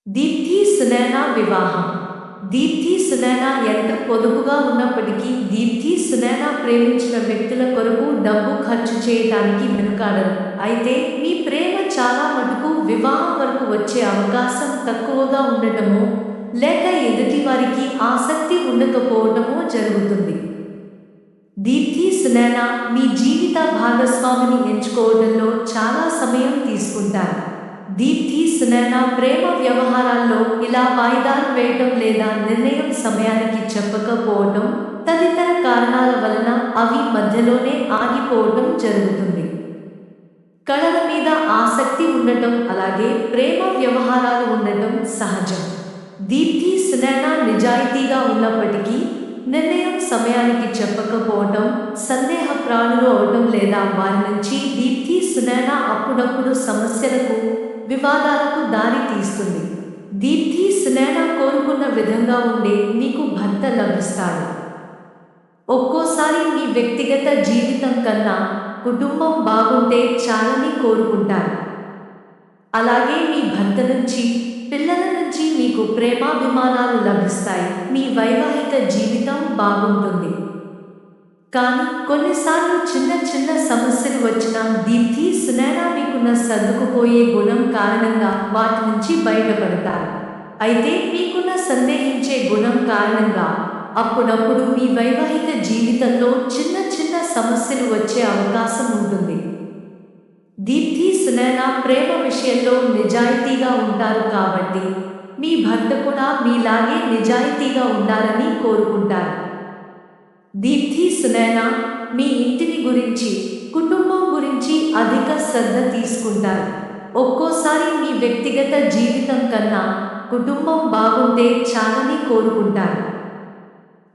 దీప్తి సునైనా వివాహం. దీప్తి సునైనా ఎంత పొదుపుగా ఉన్నప్పటికీ దీప్తి సునైనా ప్రేమించిన వ్యక్తుల కొరకు డబ్బు ఖర్చు చేయడానికి వెనుకాడరు. అయితే మీ ప్రేమ చాలా మటుకు వివాహం వరకు వచ్చే అవకాశం తక్కువగా ఉండటమో, లేక ఎదుటి వారికి ఆసక్తి ఉండకపోవటమో జరుగుతుంది. దీప్తి సునైనా మీ జీవిత భాగస్వామిని ఎంచుకోవడంలో చాలా సమయం తీసుకుంటారు. దీప్తి సునైనా ప్రేమ వ్యవహారాల్లో ఇలా వాయిదాలు వేయటం లేదా నిర్ణయం సమయానికి చెప్పకపోవటం తదితర కారణాల వలన అవి మధ్యలోనే ఆగిపోవటం జరుగుతుంది. కళల మీద ఆసక్తి ఉండటం అలాగే ప్రేమ వ్యవహారాలు ఉండటం సహజం. దీప్తి సునైనా నిజాయితీగా ఉన్నప్పటికీ నిర్ణయం సమయానికి చెప్పకపోవటం, సందేహప్రాణులు అవటం లేదా వారి నుంచి దీప్తి సునైనా అప్పుడప్పుడు సమస్యలకు, వివాదాలకు దారి తీస్తుంది. దీప్తి సునైనా కోరుకున్న విధంగా ఉండే మీకు భర్త లభిస్తాడు. ఒక్కోసారి మీ వ్యక్తిగత జీవితం కన్నా కుటుంబం బాగుంటే చాలని కోరుకుంటారు. అలాగే మీ భర్త నుంచి, పిల్లల నుంచి మీకు ప్రేమాభిమానాలు లభిస్తాయి. మీ వైవాహిక జీవితం బాగుంటుంది. కానీ కొన్నిసార్లు చిన్న చిన్న సమస్యలు వచ్చినా దీప్తి సునైనా మీకున్న సర్దుకుపోయే గుణం కారణంగా వాటి నుంచి బయటపడతారు. అయితే మీకున్న సందేహించే గుణం కారణంగా అప్పుడప్పుడు మీ వైవాహిక జీవితంలో చిన్న చిన్న సమస్యలు వచ్చే అవకాశం ఉంటుంది. దీప్తి సునైనా ప్రేమ విషయంలో నిజాయితీగా ఉంటారు కాబట్టి మీ భర్త కూడా మీలాగే నిజాయితీగా ఉండాలని కోరుకుంటారు. దీప్తి సునైనా మీ ఇంటిని గురించి, కుటుంబం గురించి అధిక శ్రద్ధ తీసుకుంటారు. ఒక్కోసారి మీ వ్యక్తిగత జీవితం కన్నా కుటుంబం బాగుంటే చాలని కోరుకుంటారు.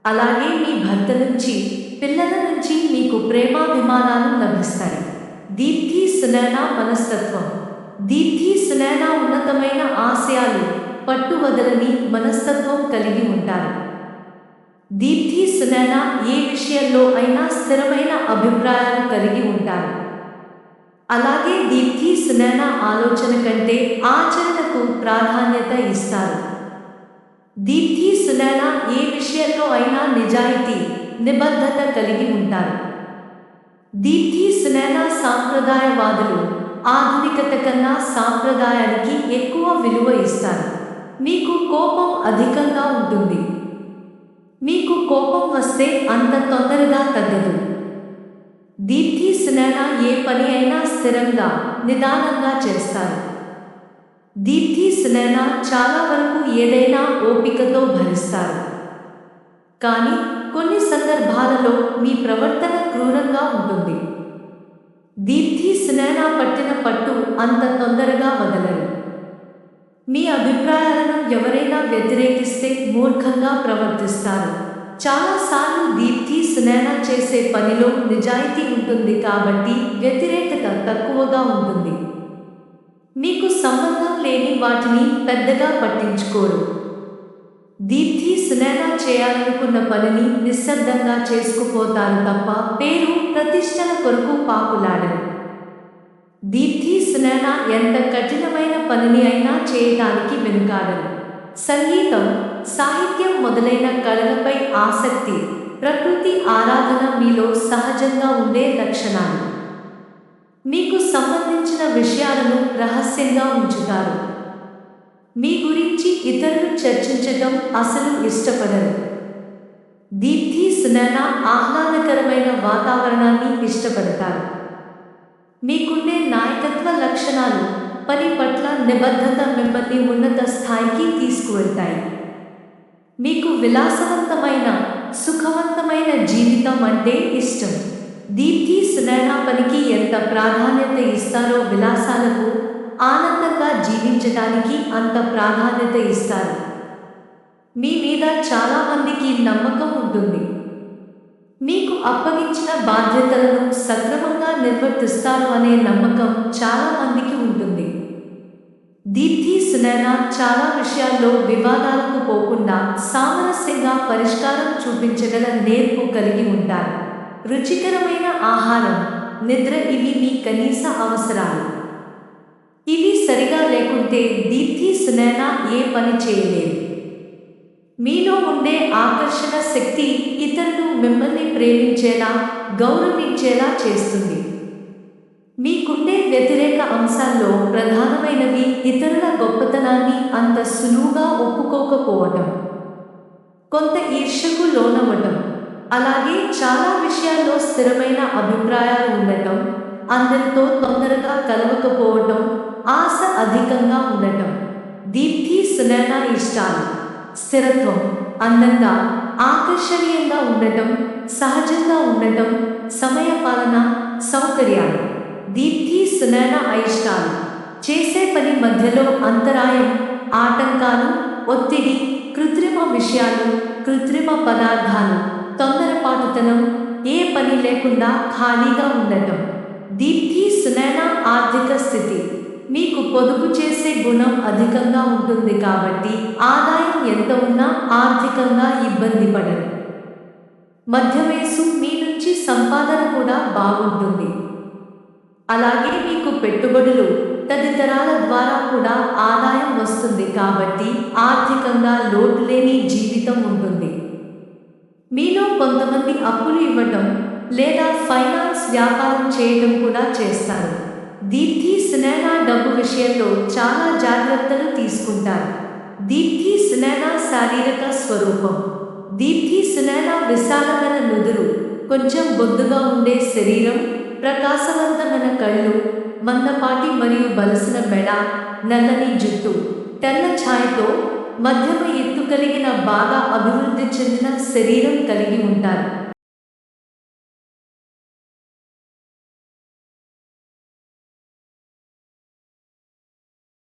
అలాగే మీ భర్త నుంచి, పిల్లల నుంచి మీకు ప్రేమాభిమానాలు లభిస్తాయి. దీప్తి సునైనా మనస్తత్వం. దీప్తి సునైనా ఉన్నతమైన ఆశయాలు, పట్టువదలని మనస్తత్వం కలిగి ఉంటారు. దీప్తి సునైనా ఏ విషయంలో అయినా స్థిరమైన అభిప్రాయాలు కలిగి ఉంటారు. అలాగే దీప్తి సునైనా ఆలోచన కంటే ఆచరణకు ప్రాధాన్యత ఇస్తారు. దీప్తి సునైనా ఏ విషయంలో అయినా నిజాయితీ, నిబద్ధత కలిగి ఉంటారు. దీప్తి సునైనా సాంప్రదాయవాదులు. ఆధునికత కన్నా సాంప్రదాయానికి ఎక్కువ విలువ ఇస్తారు. మీకు కోపం అధికంగా ఉంటుంది. మీకు కోపం వస్తే అంత తొందరగా తగ్గదు. దీప్తి సునైనా ఏ పని అయినా స్థిరంగా, నిదానంగా చేస్తారు. దీప్తి సునైనా చాలా వరకు ఏదైనా ఓపికతో భరిస్తారు. కానీ కొన్ని సందర్భాలలో మీ ప్రవర్తన క్రూరంగా ఉంటుంది. దీప్తి సునైనా పట్టిన పట్టు అంత తొందరగా వదలరు. మీ అభిప్రాయాలను ఎవరైనా వ్యతిరేకిస్తే మూర్ఖంగా ప్రవర్తిస్తారు. చాలాసార్లు దీప్తి సునైనా చేసే పనిలో నిజాయితీ ఉంటుంది కాబట్టి వ్యతిరేకత తక్కువగా ఉంటుంది. మీకు సంబంధం లేని వాటిని పెద్దగా పట్టించుకోరు. దీప్తి సునైనా చేయాలనుకున్న పనిని నిశ్శబ్దంగా చేసుకుపోతారు తప్ప పేరు, ప్రతిష్టల కొరకు పాకులాడరు. దీప్తి సునైనా ఎంత కఠినమైన పనిని అయినా చేయడానికి వెనుకాడరు. సంగీతం, సాహిత్యం మొదలైన కళలపై ఆసక్తి, ప్రకృతి ఆరాధన మీలో సహజంగా ఉండే లక్షణాలు. మీకు సంబంధించిన విషయాలను రహస్యంగా ఉంచుతారు. మీ గురించి ఇతరులు చర్చించటం అసలు ఇష్టపడరు. దీప్తి సునైనా ఆహ్లాదకరమైన వాతావరణాన్ని ఇష్టపడతారు. మీకుండే నాయకత్వ లక్షణాలు, పని పట్ల నిబద్ధత మిమ్మల్ని ఉన్నత స్థాయికి తీసుకువెళ్తాయి. మీకు విలాసవంతమైన, సుఖవంతమైన జీవితం అంటే ఇష్టం. దీప్తి సునైనా పనికి ఎంత ప్రాధాన్యత ఇస్తారో విలాసాలకు, ఆనందంగా జీవించటానికి అంత ప్రాధాన్యత ఇస్తారు. మీ మీద చాలా మందికి నమ్మకం ఉంటుంది. మీకు అప్పగించిన బాధ్యతలను సక్రమంగా నిర్వర్తిస్తారు అనే నమ్మకం చాలా మందికి ఉంటుంది. దీప్తి సునైనా చాలా విషయాల్లో వివాదాలకు పోకుండా సామరస్యంగా పరిష్కారం చూపించగల నేర్పు కలిగి ఉంటారు. రుచికరమైన ఆహారం, నిద్ర ఇవి మీ కనీస అవసరాలు. ఇవి సరిగా లేకుంటే దీప్తి సునైనా ఏ పని చేయలేరు. మీలో ఉండే ఆకర్షణ శక్తి ఇతరులు మిమ్మల్ని ప్రేమించేలా, గౌరవించేలా చేస్తుంది. మీకుండే వ్యతిరేక అంశాల్లో ప్రధానమైనవి ఇతరుల గొప్పతనాన్ని అంత సులువుగా ఒప్పుకోకపోవటం, కొంత ఈర్ష్యకు లోనవ్వటం, అలాగే చాలా విషయాల్లో స్థిరమైన అభిప్రాయాలు ఉండటం, అందరితో తొందరగా కలవకపోవటం, ఆశ అధికంగా ఉండటం. దీప్తి సునైనా ఇష్టాలు: స్థిరత్వం, అందంగా, ఆకర్షణీయంగా ఉండటం, సహజంగా ఉండటం, సమయపాలన, సౌకర్యాలు. దీప్తి సునైనా అయిష్టాలు: చేసే పని మధ్యలో అంతరాయం, ఆటంకాలు, ఒత్తిడి, కృత్రిమ విషయాలు, కృత్రిమ పదార్థాలు, తొందరపాటుతనం, ఏ పని లేకుండా ఖాళీగా ఉండటం. దీప్తి సునైనా ఆర్థిక స్థితి: మీకు పొదుపు చేసే గుణం అధికంగా ఉంటుంది కాబట్టి ఆదాయం ఎంత ఉన్నా ఆర్థికంగా ఇబ్బంది పడరు. మధ్యవయస్సు: మీ నుంచి సంపాదన కూడా బాగుంటుంది. అలాగే మీకు పెట్టుబడులు, తదితరాల ద్వారా కూడా ఆదాయం వస్తుంది కాబట్టి ఆర్థికంగా లోటు లేని జీవితం ఉంటుంది. మీలో కొంతమంది అప్పులు ఇవ్వటం లేదా ఫైనాన్స్ వ్యాపారం చేయటం కూడా చేస్తారు. దీప్తి సునైనా డబ్బు విషయంలో చాలా జాగ్రత్తలు తీసుకుంటారు. దీప్తి సునైనా శారీరక స్వరూపం: దీప్తి సునైనా విశాలమైన నుదురు, కొంచెం బొద్దుగా ఉండే శరీరం, ప్రకాశవంతమైన కళ్ళు, మందపాటి మరియు బలసిన మెడ, నల్లని జుట్టు, తెల్ల ఛాయతో, మధ్యమ ఎత్తు కలిగిన బాగా అభివృద్ధి చెందిన శరీరం కలిగి ఉంటారు.